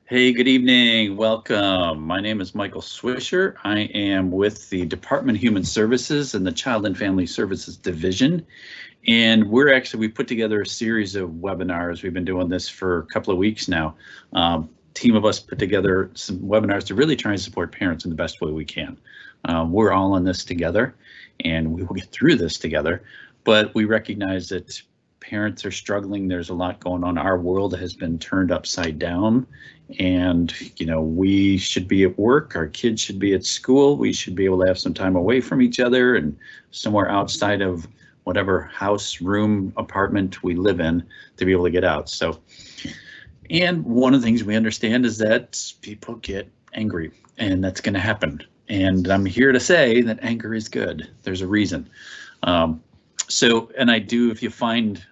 Hey, good evening. Welcome. My name is Michael Swisher. I am with the Department of Human Services and the Child and Family Services Division. And we put together a series of webinars. We've been doing this for a couple of weeks now. Team of us put together some webinars to really try and support parents in the best way we can. We're all in this together and we will get through this together, but we recognize that parents are struggling. There's a lot going on. Our world has been turned upside down, and we should be at work. Our kids should be at school. We should be able to have some time away from each other and somewhere outside of whatever house, room, apartment we live in to be able to get out. And one of the things we understand is that people get angry, and that's going to happen. And I'm here to say that anger is good. There's a reason. If you find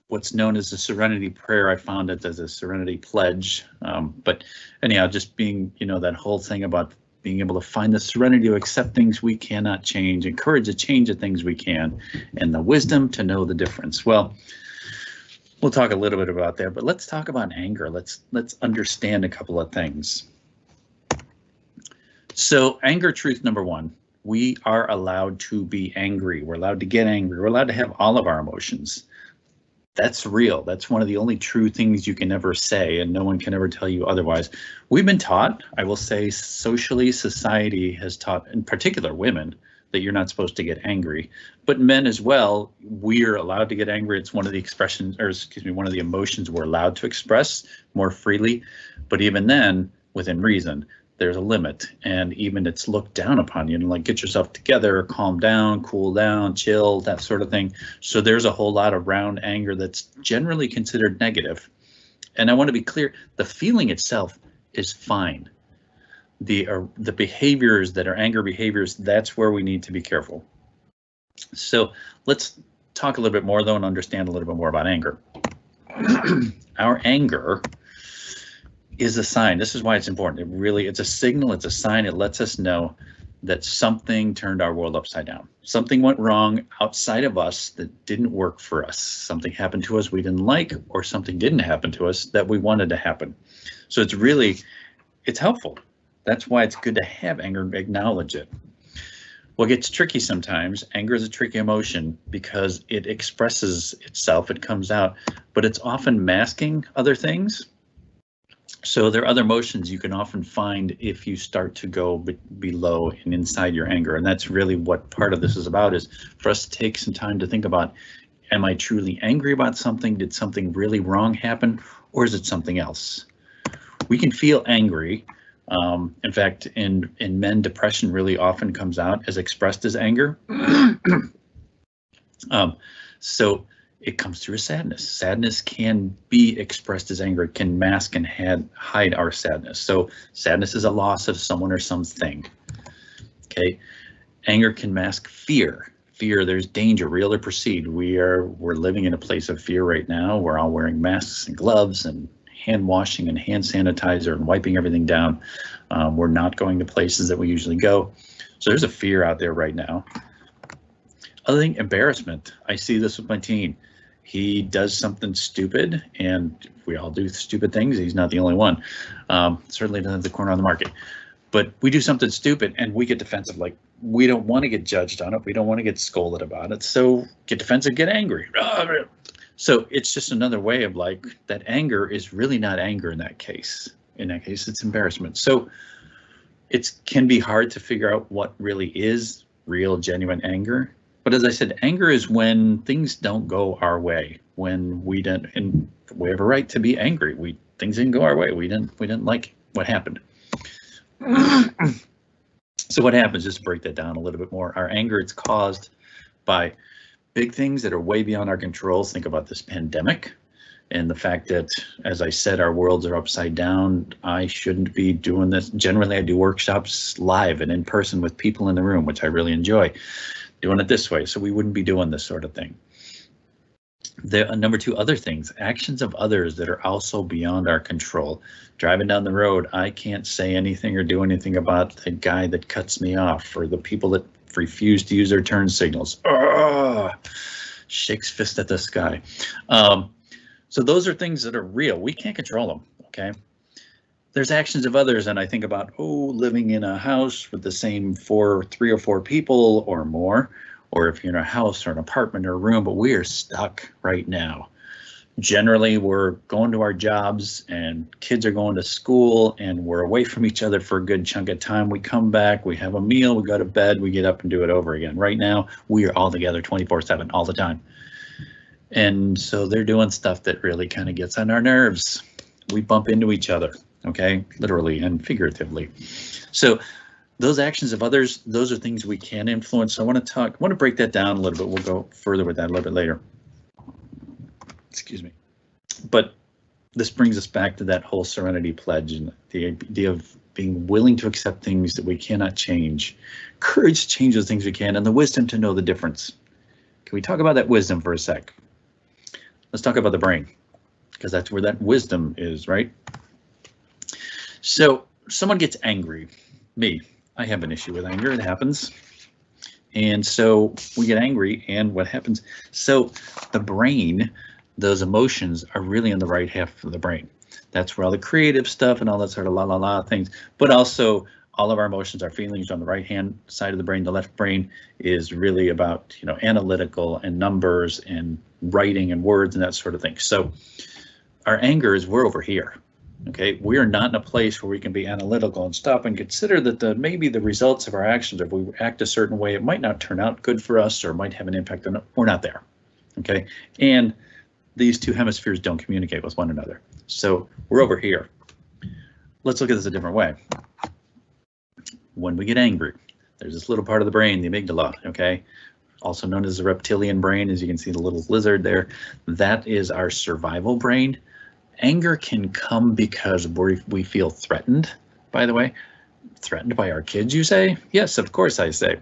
what's known as the Serenity Prayer, I found it as a Serenity Pledge. But anyhow, just being, that whole thing about being able to find the serenity to accept things we cannot change, encourage to change the things we can, and the wisdom to know the difference. Well, we'll talk a little bit about that, but let's talk about anger. Let's understand a couple of things. So anger truth number one. We are allowed to be angry. We're allowed to get angry. We're allowed to have all of our emotions. That's real. That's one of the only true things you can ever say, and no one can ever tell you otherwise. We've been taught, I will say, socially, society has taught, in particular women, that you're not supposed to get angry. But men as well, we're allowed to get angry. It's one of the one of the emotions we're allowed to express more freely. But even then, within reason, there's a limit, and even it's looked down upon, like get yourself together, calm down, cool down, chill, that sort of thing. So there's a whole lot around anger that's generally considered negative. And I want to be clear, the feeling itself is fine. The behaviors that are anger behaviors, that's where we need to be careful. So let's talk a little bit more though and understand a little bit more about anger. Our anger is a sign. This is why it's important. It's a signal, it's a sign. It lets us know that something turned our world upside down. Something went wrong outside of us that didn't work for us. Something happened to us we didn't like, or something didn't happen to us that we wanted to happen. So it's helpful. That's why it's good to have anger, acknowledge it. What gets tricky sometimes, anger is a tricky emotion because it expresses itself, it comes out, but it's often masking other things. So there are other emotions you can often find if you start to go below and inside your anger. And that's really what part of this is about, is for us to take some time to think about, am I truly angry about something? Did something really wrong happen? Or is it something else? We can feel angry. In fact, in men, depression really often comes out as expressed as anger. So it comes through as sadness. Sadness can be expressed as anger. It can mask and hide our sadness. So sadness is a loss of someone or something. Okay, anger can mask fear. Fear, there's danger, real or perceived. We're living in a place of fear right now. We're all wearing masks and gloves and hand washing and hand sanitizer and wiping everything down. We're not going to places that we usually go. So there's a fear out there right now. Other thing, embarrassment. I see this with my teen. He does something stupid, and we all do stupid things. He's not the only one. Certainly doesn't have the corner on the market. But we do something stupid and we get defensive, like we don't want to get judged on it. We don't want to get scolded about it. So get defensive, get angry. So it's just another way of like, that anger is really not anger in that case. In that case, it's embarrassment. So it can be hard to figure out what really is real, genuine anger. But as I said, anger is when things don't go our way, when we don't, and we have a right to be angry. Things didn't go our way. We didn't like what happened. So what happens, just to break that down a little bit more, our anger, it's caused by big things that are way beyond our control. Think about this pandemic and the fact that, as I said, our worlds are upside down. I shouldn't be doing this. Generally, I do workshops live and in person with people in the room, which I really enjoy doing it this way. So we wouldn't be doing this sort of thing. Number two, other things, actions of others that are also beyond our control. Driving down the road, I can't say anything or do anything about the guy that cuts me off or the people that refuse to use their turn signals. shakes fist at the sky. So those are things that are real. We can't control them, okay? There's actions of others, and I think about, living in a house with the same 3 or 4 people or more, or if you're in a house or an apartment or a room, but we are stuck right now. Generally, we're going to our jobs and kids are going to school and we're away from each other for a good chunk of time. We come back, we have a meal, we go to bed, we get up and do it over again. Right now, we are all together 24/7 all the time. And so they're doing stuff that really kind of gets on our nerves. We bump into each other, okay, literally and figuratively. So those actions of others, those are things we can influence. So I want to break that down a little bit. We'll go further with that a little bit later. Excuse me. But this brings us back to that whole serenity pledge and the idea of being willing to accept things that we cannot change, courage to change those things we can, and the wisdom to know the difference. Can we talk about that wisdom for a sec? Let's talk about the brain, because that's where that wisdom is, right? So someone gets angry. Me, I have an issue with anger. It happens. And so we get angry, and what happens? So the brain, those emotions are really in the right half of the brain. That's where all the creative stuff and all that sort of la things, but also all of our emotions, our feelings are on the right hand side of the brain. The left brain is really about, analytical and numbers and writing and words and that sort of thing. So our anger is, we're over here. Okay, we are not in a place where we can be analytical and stop and consider that maybe the results of our actions, if we act a certain way, it might not turn out good for us or might have an impact on it. We're not there. Okay, and these two hemispheres don't communicate with one another. So we're over here. Let's look at this a different way. When we get angry, there's this little part of the brain, the amygdala, okay? Also known as the reptilian brain, as you can see the little lizard there. That is our survival brain. Anger can come because we feel threatened, by the way. Threatened by our kids, you say? Yes, of course I say.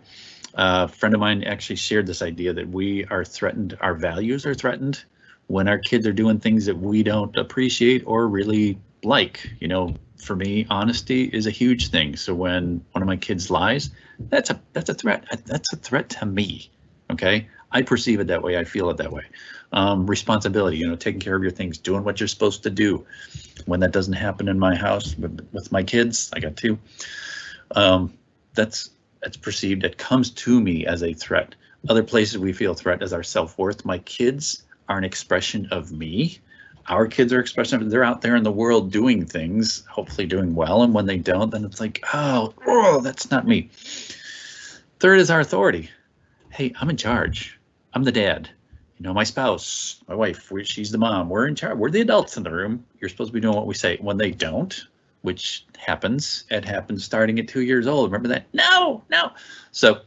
A friend of mine actually shared this idea that we are threatened, our values are threatened when our kids are doing things that we don't appreciate or really like. For me, honesty is a huge thing. So when one of my kids lies, that's a threat. That's a threat to me. Okay, I perceive it that way. I feel it that way. Responsibility, taking care of your things, doing what you're supposed to do. When that doesn't happen in my house with my kids, I got 2. That's perceived. It comes to me as a threat. Other places we feel threat is our self-worth. My kids are an expression of me. Our kids are expression of, they're out there in the world doing things, hopefully doing well. And when they don't, then it's like, oh, that's not me. Third is our authority. Hey, I'm in charge. I'm the dad. My spouse, my wife, she's the mom. We're in charge. We're the adults in the room. You're supposed to be doing what we say. When they don't, which happens, it happens starting at 2 years old. Remember that? No. So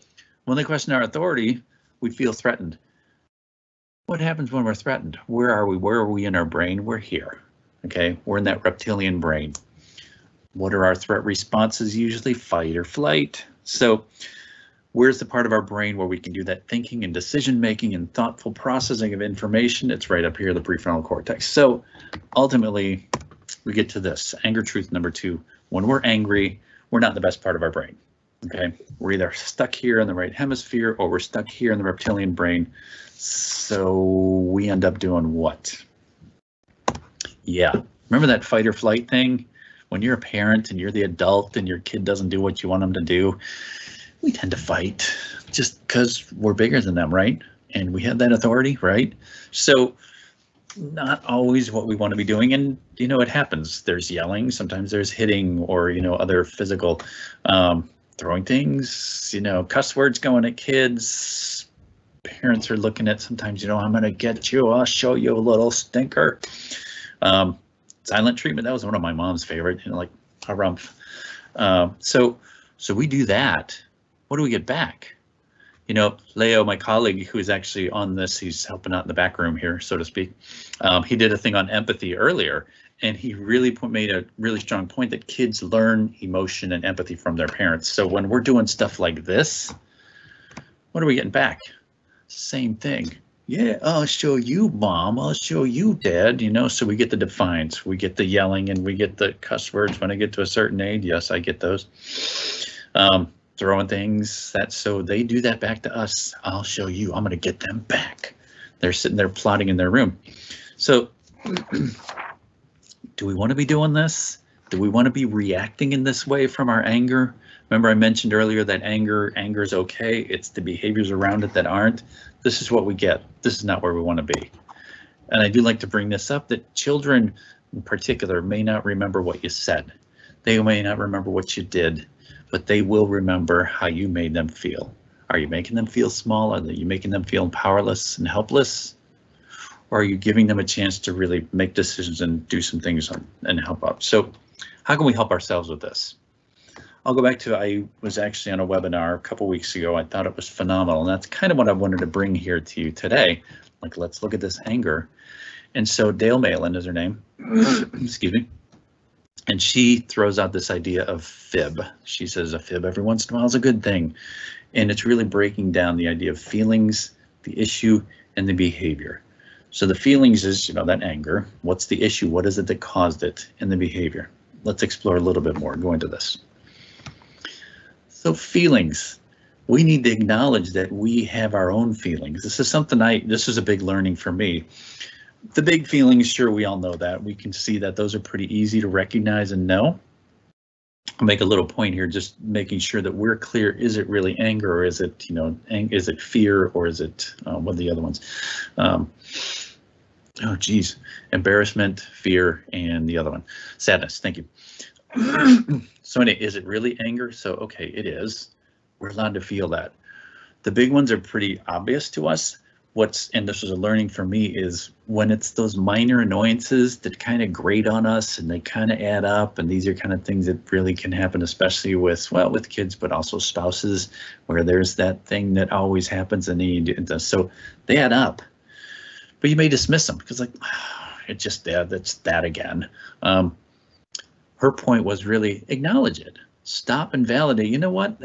when they question our authority, we feel threatened. What happens when we're threatened? Where are we? Where are we in our brain? We're here. Okay, we're in that reptilian brain. What are our threat responses usually? Fight or flight. So where's the part of our brain where we can do that thinking and decision making and thoughtful processing of information? It's right up here, the prefrontal cortex. So ultimately, we get to this anger truth number 2. When we're angry, we're not the best part of our brain. Okay, we're either stuck here in the right hemisphere or we're stuck here in the reptilian brain. So we end up doing what? Yeah, remember that fight or flight thing? When you're a parent and you're the adult and your kid doesn't do what you want them to do, we tend to fight just because we're bigger than them, right? And we have that authority, right? So not always what we want to be doing. And, it happens. There's yelling, sometimes there's hitting or, other physical throwing things, cuss words going at kids. Parents are looking at sometimes, I'm going to get you. I'll show you a little stinker. Silent treatment. That was one of my mom's favorite, like a rumph. So we do that. What do we get back? Leo, my colleague who is actually on this, he's helping out in the back room here, so to speak. He did a thing on empathy earlier, and he really made a really strong point that kids learn emotion and empathy from their parents. So when we're doing stuff like this, what are we getting back? Same thing. Yeah, I'll show you, Mom. I'll show you, Dad. So we get the defiance, we get the yelling, and we get the cuss words when I get to a certain age. Yes, I get those. Throwing things. So they do that back to us. I'll show you. I'm going to get them back. They're sitting there plotting in their room. So do we want to be doing this? Do we want to be reacting in this way from our anger? Remember I mentioned earlier that anger is okay. It's the behaviors around it that aren't. This is what we get. This is not where we want to be. And I do like to bring this up that children in particular may not remember what you said. They may not remember what you did, but they will remember how you made them feel. Are you making them feel small? Are you making them feel powerless and helpless? Or are you giving them a chance to really make decisions and do some things and help out? So how can we help ourselves with this? I'll go back to, I was actually on a webinar a couple weeks ago. I thought it was phenomenal. And that's kind of what I wanted to bring here to you today. Like, let's look at this anger. And so Dale Malin is her name, excuse me. And she throws out this idea of fib. She says a fib every once in a while is a good thing. And it's really breaking down the idea of feelings, the issue, and the behavior. So the feelings is, that anger. What's the issue? What is it that caused it? And the behavior. Let's explore a little bit more, go into this. So feelings, we need to acknowledge that we have our own feelings. This is something this is a big learning for me. The big feelings, sure, we all know that. We can see that those are pretty easy to recognize and know. I'll make a little point here, just making sure that we're clear. Is it really anger, or is it, is it fear, or is it what are the other ones? Oh, geez, embarrassment, fear, and the other one, sadness. Thank you. So anyway, is it really anger? So, okay, it is. We're allowed to feel that. The big ones are pretty obvious to us. And this was a learning for me, is when it's those minor annoyances that kind of grate on us and they kind of add up, and these are kind of things that really can happen, especially with kids, but also spouses, where there's that thing that always happens and so they add up. But you may dismiss them because it's just that's that again. Her point was really acknowledge it, stop and validate. You know what,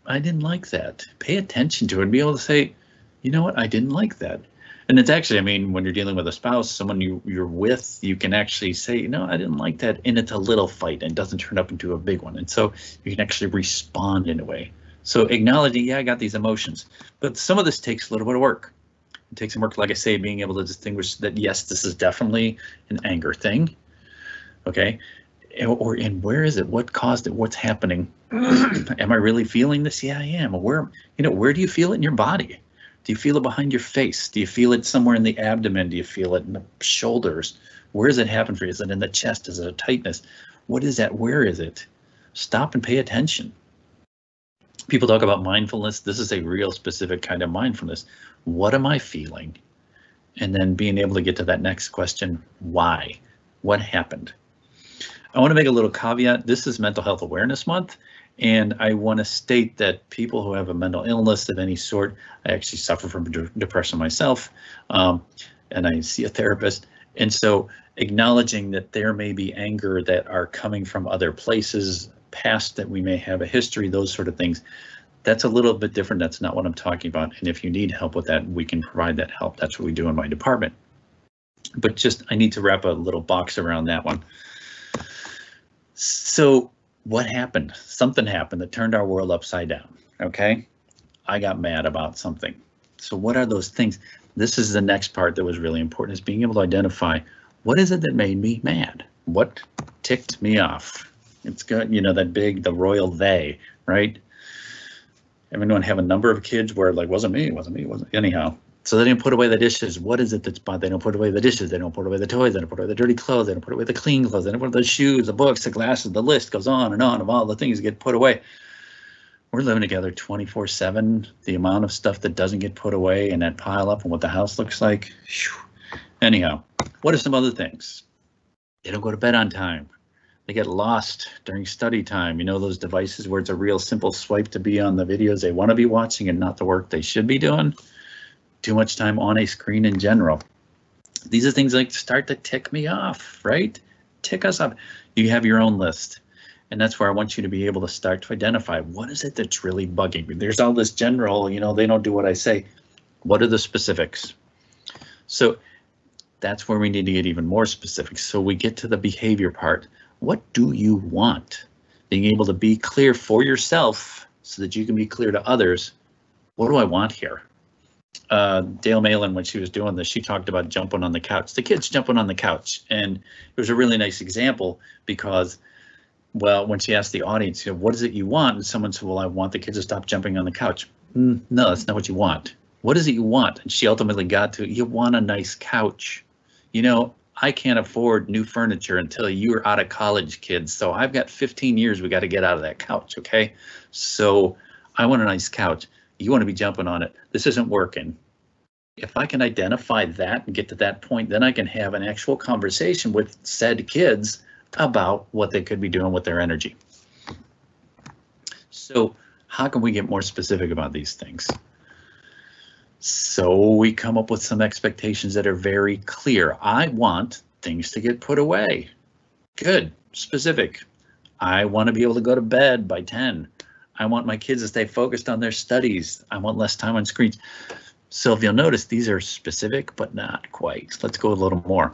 I didn't like that. Pay attention to it and be able to say, you know what, I didn't like that. And it's actually, when you're dealing with a spouse, someone you're with, you can actually say, no, I didn't like that. And it's a little fight and doesn't turn up into a big one. And so you can actually respond in a way. So acknowledging, yeah, I got these emotions, but some of this takes a little bit of work. It takes some work, like I say, being able to distinguish that, yes, this is definitely an anger thing. Okay. And where is it? What caused it? What's happening? Am I really feeling this? Yeah, I am. Where do you feel it in your body? Do you feel it behind your face? Do you feel it somewhere in the abdomen? Do you feel it in the shoulders? Where does it happen for you? Is it in the chest? Is it a tightness? What is that? Where is it? Stop and pay attention. People talk about mindfulness. This is a real specific kind of mindfulness. What am I feeling? And then being able to get to that next question, why? What happened? I want to make a little caveat. This is Mental Health Awareness Month. And I want to state that people who have a mental illness of any sort, I actually suffer from depression myself, and I see a therapist. And so acknowledging that there may be anger that are coming from other places, past that we may have a history, those sort of things, that's a little bit different. That's not what I'm talking about. And if you need help with that, we can provide that help. That's what we do in my department. But I need to wrap a little box around that one. So what happened? Something happened that turned our world upside down. Okay, I got mad about something. So what are those things? This is the next part that was really important, is being able to identify what is it that made me mad? What ticked me off? It's got, the royal they, right? Everyone have a number of kids where wasn't me, anyhow. So they didn't put away the dishes. What is it that's bad? They don't put away the dishes. They don't put away the toys. They don't put away the dirty clothes. They don't put away the clean clothes. They don't put away the shoes, the books, the glasses. The list goes on of all the things that get put away. We're living together 24/7. The amount of stuff that doesn't get put away and that pile up and what the house looks like. Whew. Anyhow, what are some other things? They don't go to bed on time. They get lost during study time. Those devices where it's a real simple swipe to be on the videos they want to be watching and not the work they should be doing. Too much time on a screen in general. These are things like start to tick me off, right? Tick us off. You have your own list. And that's where I want you to be able to start to identify what is it that's really bugging me. There's all this general, they don't do what I say. What are the specifics? So that's where we need to get even more specific. So we get to the behavior part. What do you want? Being able to be clear for yourself so that you can be clear to others. What do I want here? Dale Malin, when she was doing this, she talked about jumping on the couch. The kids jumping on the couch, and it was a really nice example because, well, when she asked the audience, what is it you want? And someone said, well, I want the kids to stop jumping on the couch. No, that's not what you want. What is it you want? And she ultimately got to, you want a nice couch. I can't afford new furniture until you're out of college, kids. So I've got 15 years we got to get out of that couch, okay? So I want a nice couch. You want to be jumping on it. This isn't working. If I can identify that and get to that point, then I can have an actual conversation with said kids about what they could be doing with their energy. So how can we get more specific about these things? So we come up with some expectations that are very clear. I want things to get put away. Good, specific. I want to be able to go to bed by 10. I want my kids to stay focused on their studies. I want less time on screens. So if you'll notice, these are specific, but not quite. Let's go a little more.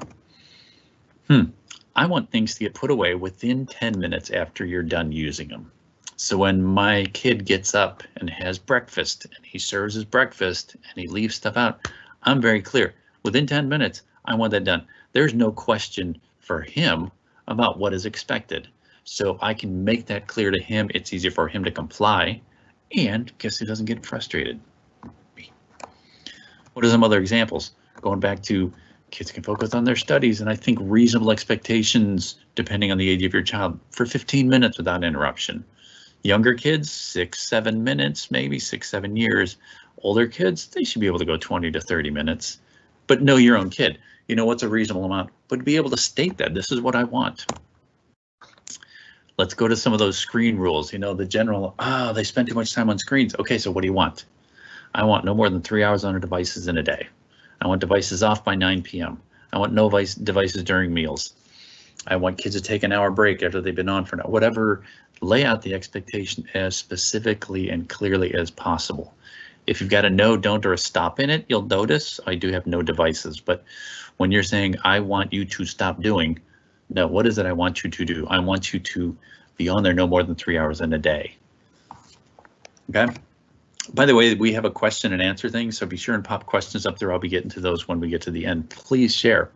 I want things to get put away within 10 minutes after you're done using them. So when my kid gets up and has breakfast and he serves his breakfast and he leaves stuff out, I'm very clear. Within 10 minutes, I want that done. There's no question for him about what is expected. So I can make that clear to him. It's easier for him to comply, and guess who doesn't get frustrated? Me. What are some other examples? Going back to kids can focus on their studies, and I think reasonable expectations, depending on the age of your child, for 15 minutes without interruption. Younger kids, 6-7 minutes, maybe 6-7 years. Older kids, they should be able to go 20 to 30 minutes. But know your own kid. You know what's a reasonable amount, but be able to state that this is what I want. Let's go to some of those screen rules. The general, they spend too much time on screens. Okay, so what do you want? I want no more than 3 hours on our devices in a day. I want devices off by 9 p.m. I want no devices during meals. I want kids to take an hour break after they've been on for now. Whatever, lay out the expectation as specifically and clearly as possible. If you've got a no, don't, or a stop in it, you'll notice I do have no devices. But when you're saying, I want you to stop doing, no, what is it I want you to do? I want you to be on there no more than 3 hours in a day. Okay. By the way, we have a question and answer thing, so be sure and pop questions up there. I'll be getting to those when we get to the end. Please share.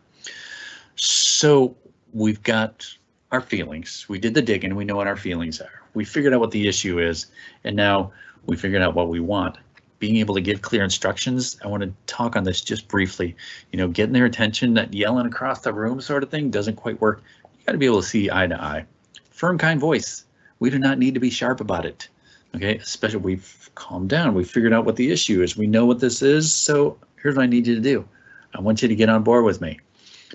So we've got our feelings. We did the digging. We know what our feelings are. We figured out what the issue is, and now we figured out what we want. Being able to give clear instructions. I want to talk on this just briefly. Getting their attention, that yelling across the room sort of thing doesn't quite work. You got to be able to see eye to eye. Firm, kind voice. We do not need to be sharp about it. Okay, especially we've calmed down. We figured out what the issue is. We know what this is. So here's what I need you to do. I want you to get on board with me.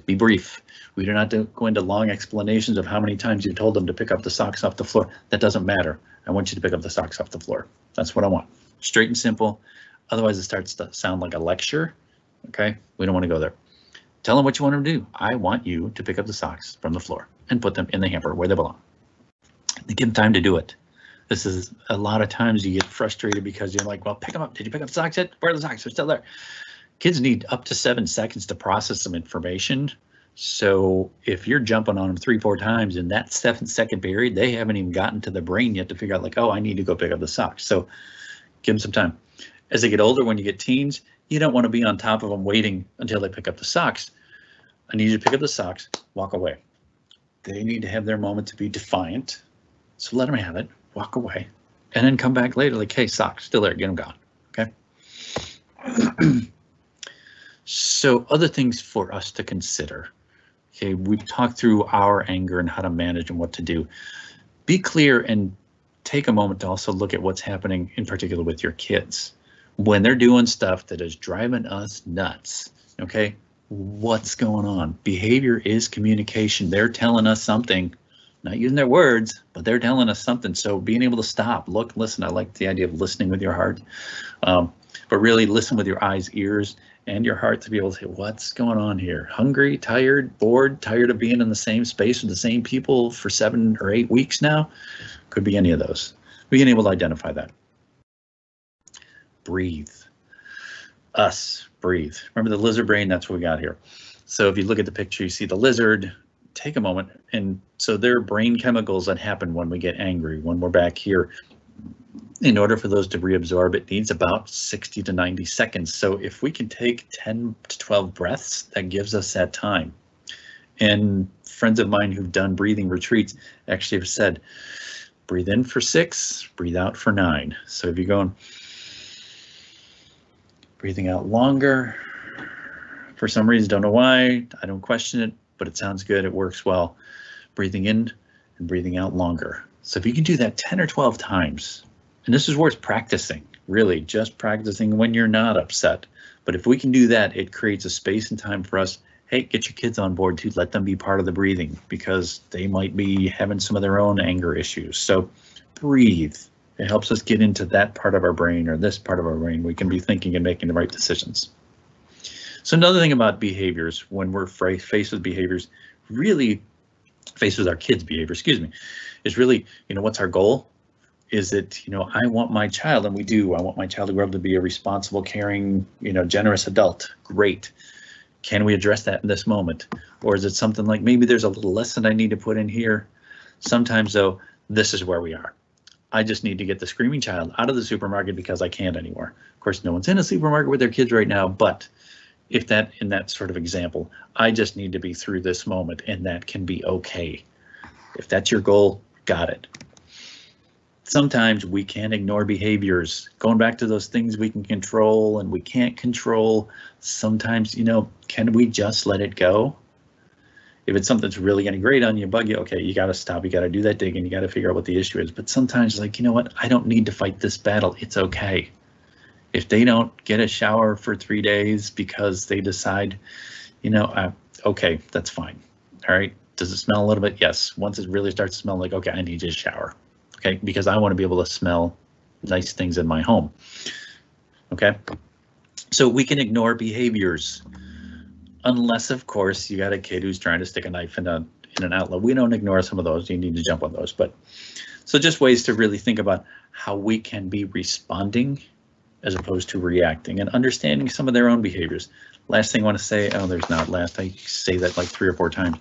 Be brief. We do not go into long explanations of how many times you told them to pick up the socks off the floor. That doesn't matter. I want you to pick up the socks off the floor. That's what I want. Straight and simple. Otherwise, it starts to sound like a lecture. Okay, we don't want to go there. Tell them what you want them to do. I want you to pick up the socks from the floor and put them in the hamper where they belong. Give them time to do it. This is a lot of times you get frustrated because you're like, well, pick them up. Did you pick up the socks yet? Where are the socks? They're still there. Kids need up to 7 seconds to process some information. So if you're jumping on them 3-4 times in that 7-second period, they haven't even gotten to the brain yet to figure out like, oh, I need to go pick up the socks. So give them some time. As they get older, when you get teens, you don't want to be on top of them waiting until they pick up the socks. I need you to pick up the socks, walk away. They need to have their moment to be defiant. So let them have it, walk away, and then come back later like, hey, socks, still there, get them gone, okay? So other things for us to consider. Okay, we've talked through our anger and how to manage and what to do. Be clear and take a moment to also look at what's happening in particular with your kids. When they're doing stuff that is driving us nuts, okay, what's going on? Behavior is communication. They're telling us something, not using their words, but they're telling us something. So being able to stop, look, listen. I like the idea of listening with your heart, but really listen with your eyes, ears, and your heart to be able to say, what's going on here? Hungry, tired, bored, tired of being in the same space with the same people for 7 or 8 weeks now? Could be any of those. Being able to identify that. Breathe. Breathe. Remember the lizard brain? That's what we got here. So if you look at the picture, you see the lizard. Take a moment. And so there are brain chemicals that happen when we get angry, when we're back here. in order for those to reabsorb, it needs about 60 to 90 seconds. So if we can take 10 to 12 breaths, that gives us that time. And friends of mine who've done breathing retreats actually have said, breathe in for 6, breathe out for 9. So if you're going, breathing out longer, for some reason, don't know why, I don't question it, but it sounds good, it works well. Breathing in and breathing out longer. So if you can do that 10 or 12 times, and this is worth practicing, really, just practicing when you're not upset. But if we can do that, it creates a space and time for us. Hey, get your kids on board too, let them be part of the breathing because they might be having some of their own anger issues. So breathe. It helps us get into that part of our brain or this part of our brain. We can be thinking and making the right decisions. So another thing about behaviors, when we're faced with behaviors, really faced with our kids' behavior, excuse me, is really, what's our goal? Is it, I want my child, and we do, I want my child to grow up to be a responsible, caring, generous adult. Great. Can we address that in this moment? Or is it something like maybe there's a little lesson I need to put in here? Sometimes though, this is where we are. I just need to get the screaming child out of the supermarket because I can't anymore. Of course, no one's in a supermarket with their kids right now, but if that, in that sort of example, I just need to be through this moment and that can be okay. If that's your goal, got it. Sometimes we can't ignore behaviors. Going back to those things we can control and we can't control. Sometimes, can we just let it go? If it's something that's really going to grate on you, bug you, okay, you got to stop. You got to do that digging. You got to figure out what the issue is. But sometimes, like, what? I don't need to fight this battle. It's okay. If they don't get a shower for 3 days because they decide, okay, that's fine. All right. Does it smell a little bit? Yes. Once it really starts to smell like, okay, I need to shower. Okay, because I want to be able to smell nice things in my home. Okay, so we can ignore behaviors unless, of course, you got a kid who's trying to stick a knife in an outlet. We don't ignore some of those. You need to jump on those. But so just ways to really think about how we can be responding as opposed to reacting and understanding some of their own behaviors. Last thing I want to say, there's not last. I say that like 3 or 4 times.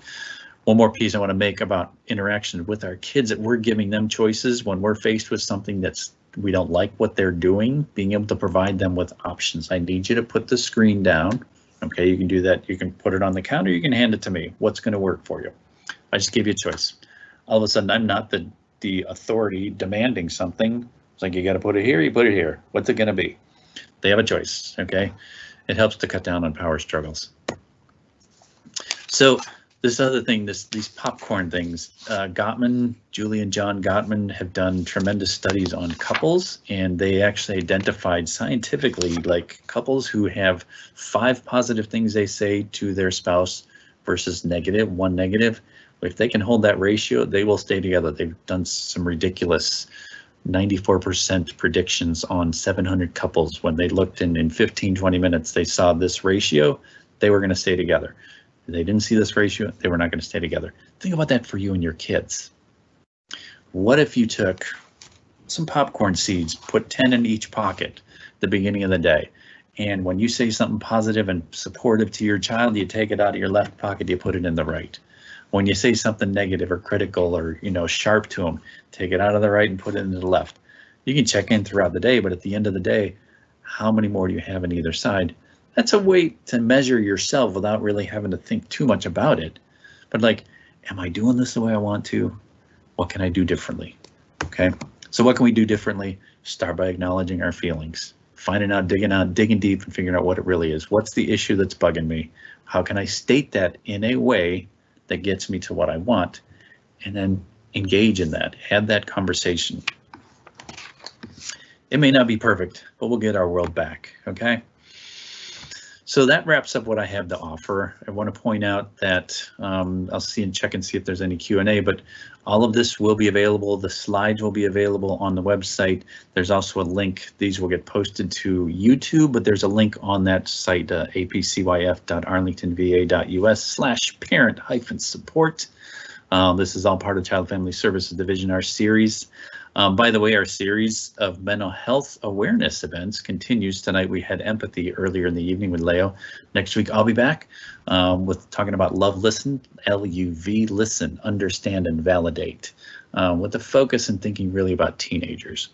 One more piece I want to make about interaction with our kids, that we're giving them choices when we're faced with something we don't like what they're doing, being able to provide them with options. I need you to put the screen down. Okay, you can do that. You can put it on the counter. You can hand it to me. What's going to work for you? I just gave you a choice. All of a sudden, I'm not the authority demanding something. It's like, you got to put it here, you put it here. What's it going to be? They have a choice. Okay, it helps to cut down on power struggles. So this other thing, these popcorn things, Julie and John Gottman have done tremendous studies on couples, and they actually identified scientifically like couples who have 5 positive things they say to their spouse versus 1 negative. If they can hold that ratio, they will stay together. They've done some ridiculous 94% predictions on 700 couples. When they looked in 15-20 minutes, they saw this ratio, they were going to stay together. If they didn't see this ratio, they were not going to stay together. Think about that for you and your kids. What if you took some popcorn seeds, put 10 in each pocket at the beginning of the day, and when you say something positive and supportive to your child, you take it out of your left pocket, you put it in the right. When you say something negative or critical or sharp to them, take it out of the right and put it into the left. You can check in throughout the day, but at the end of the day, how many more do you have on either side? That's a way to measure yourself without really having to think too much about it. But like, am I doing this the way I want to? What can I do differently? Okay, so what can we do differently? Start by acknowledging our feelings, finding out, digging deep and figuring out what it really is. What's the issue that's bugging me? How can I state that in a way that gets me to what I want? And then engage in that, have that conversation. It may not be perfect, but we'll get our world back, okay? So that wraps up what I have to offer. I want to point out that I'll check and see if there's any Q&A, but all of this will be available. The slides will be available on the website. There's also a link. These will get posted to YouTube, but there's a link on that site, apcyf.arlingtonva.us/parent-support. This is all part of Child Family Services Division, our series. By the way, our series of mental health awareness events continues. Tonight we had empathy earlier in the evening with Leo. Next week I'll be back with talking about love, listen, LUV, listen, understand, and validate. with the focus and thinking really about teenagers.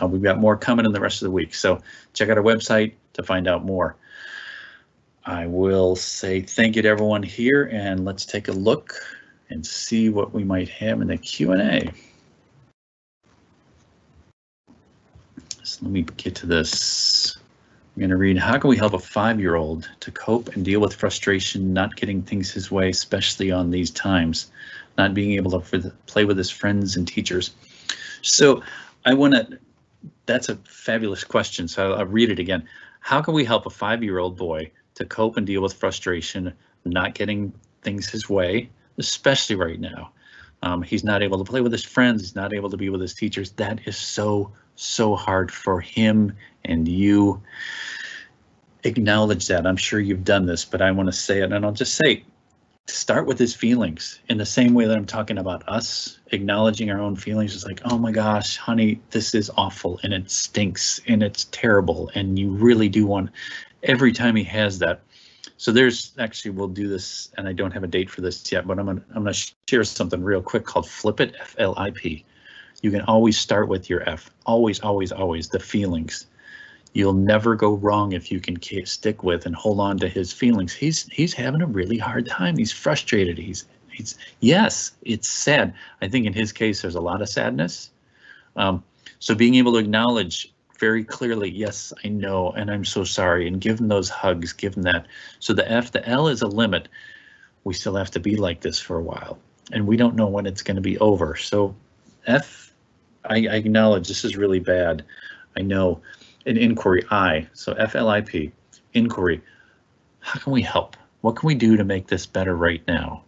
We've got more coming in the rest of the week, so check out our website to find out more. I will say thank you to everyone here, and let's take a look and see what we might have in the Q&A. So let me get to this. I'm going to read, how can we help a 5-year-old to cope and deal with frustration, not getting things his way, especially on these times, not being able to play with his friends and teachers? So I want to, that's a fabulous question. So I'll read it again. How can we help a 5-year-old boy to cope and deal with frustration, not getting things his way, especially right now? He's not able to play with his friends. He's not able to be with his teachers. That is so hard for him and you. Acknowledge that. I'm sure you've done this, but I want to say it, and I'll just say, start with his feelings in the same way that I'm talking about us, acknowledging our own feelings. It's like, oh my gosh, honey, this is awful and it stinks and it's terrible. And you really do want, every time he has that. So there's actually, we'll do this, and I don't have a date for this yet, but I'm gonna share something real quick called Flip It, F-L-I-P. You can always start with your F, always, the feelings. You'll never go wrong if you can stick with and hold on to his feelings. He's having a really hard time. He's frustrated. He's yes, it's sad. I think in his case, there's a lot of sadness. So being able to acknowledge very clearly, yes, I know, and I'm so sorry, and give him those hugs, give him that. So the F, the L is a limit. We still have to be like this for a while, and we don't know when it's going to be over. So F, I acknowledge this is really bad. I know. An inquiry, I, so F-L-I-P, inquiry. How can we help? What can we do to make this better right now?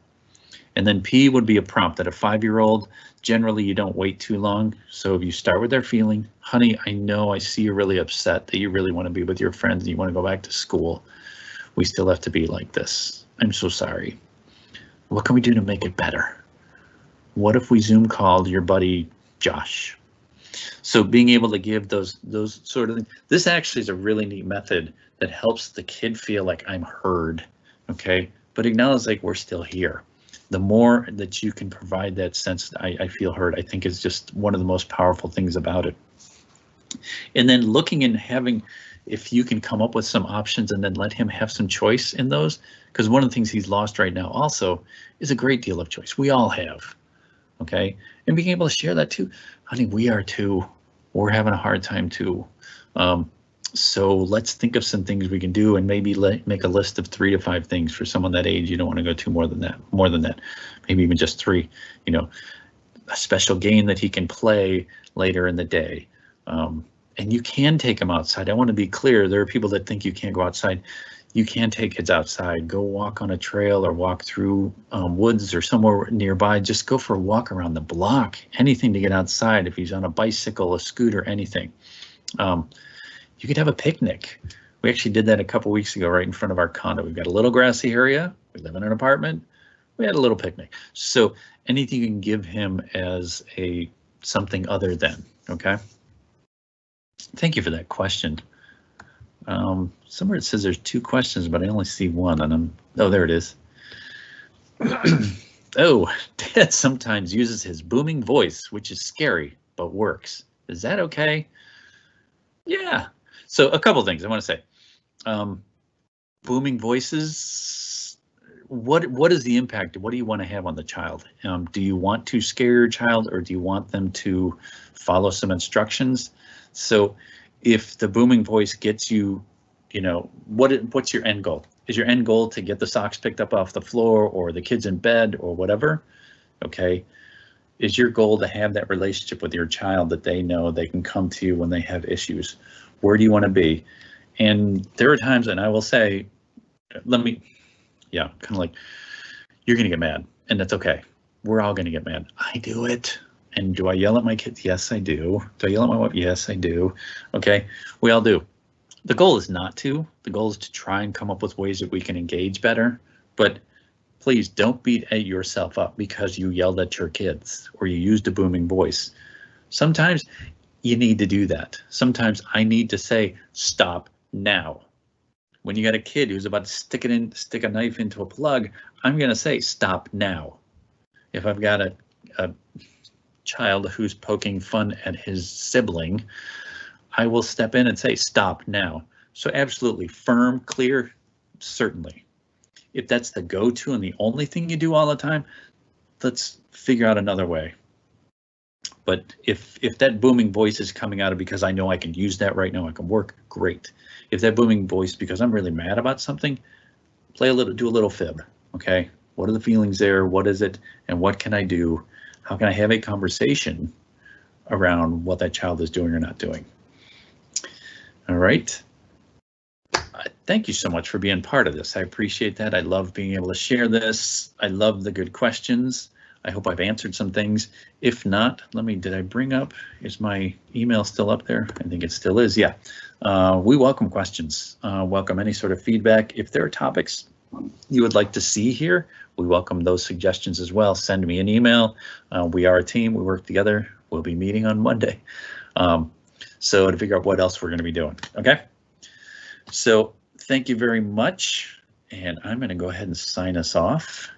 And then P would be a prompt. That a 5-year-old, generally you don't wait too long. So if you start with their feeling, honey, I know, I see you're really upset, that you really want to be with your friends and you want to go back to school. We still have to be like this. I'm so sorry. What can we do to make it better? What if we Zoom called your buddy Josh? So being able to give those sort of things. This actually is a really neat method that helps the kid feel like I'm heard, okay? But acknowledge like we're still here. The more that you can provide that sense that I feel heard, I think is just one of the most powerful things about it. And then looking and having, if you can come up with some options and then let him have some choice in those, because one of the things he's lost right now also is a great deal of choice. We all have, okay? And being able to share that too. Honey, we are too. We're having a hard time too. So let's think of some things we can do, and maybe make a list of 3 to 5 things for someone that age. You don't want to go more than that, maybe even just 3. You know, a special game that he can play later in the day. And you can take him outside. I want to be clear. There are people that think you can't go outside. You can take kids outside. Go walk on a trail or walk through woods or somewhere nearby. Just go for a walk around the block. Anything to get outside. If he's on a bicycle, a scooter, anything. You could have a picnic. We actually did that a couple weeks ago right in front of our condo. We've got a little grassy area. We live in an apartment. We had a little picnic. So anything you can give him as a something other than, okay? Thank you for that question. Somewhere it says there's 2 questions, but I only see one, and oh, there it is. Oh, Dad sometimes uses his booming voice, which is scary, but works. Is that okay? Yeah. So a couple things I want to say. Booming voices, what is the impact? What do you want to have on the child? Do you want to scare your child, or do you want them to follow some instructions? So if the booming voice gets you, you know, what's your end goal? Is your end goal to get the socks picked up off the floor, or the kids in bed, or whatever? Okay. Is your goal to have that relationship with your child that they know they can come to you when they have issues? Where do you want to be? And there are times, and I will say, kind of like, you're going to get mad, and that's okay. We're all going to get mad. I do it. And do I yell at my kids? Yes, I do. Do I yell at my wife? Yes, I do. Okay, we all do. The goal is not to. The goal is to try and come up with ways that we can engage better. But please don't beat yourself up because you yelled at your kids or you used a booming voice. Sometimes you need to do that. Sometimes I need to say, stop now. When you got a kid who's about to stick a knife into a plug, I'm going to say, stop now. If I've got a child who's poking fun at his sibling, I will step in and say, stop now. So absolutely firm, clear, certainly. If that's the go-to and the only thing you do all the time, let's figure out another way. But if that booming voice is coming out of because I know I can use that right now, I can work, great. If that booming voice because I'm really mad about something, do a little fib, okay? What are the feelings there? What is it? And what can I do? How can I have a conversation around what that child is doing or not doing? All right. Thank you so much for being part of this. I appreciate that. I love being able to share this. I love the good questions. I hope I've answered some things. If not, did I bring up, is my email still up there? I think it still is, yeah. We welcome questions, welcome any sort of feedback. If there are topics you would like to see here, we welcome those suggestions as well. Send me an email. We are a team, we work together. We'll be meeting on Monday. So to figure out what else we're gonna be doing, okay? So thank you very much. And I'm gonna go ahead and sign us off.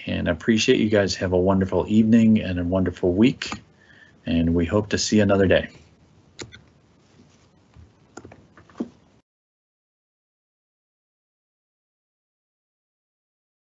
And I appreciate you guys. Have a wonderful evening and a wonderful week. And we hope to see you another day.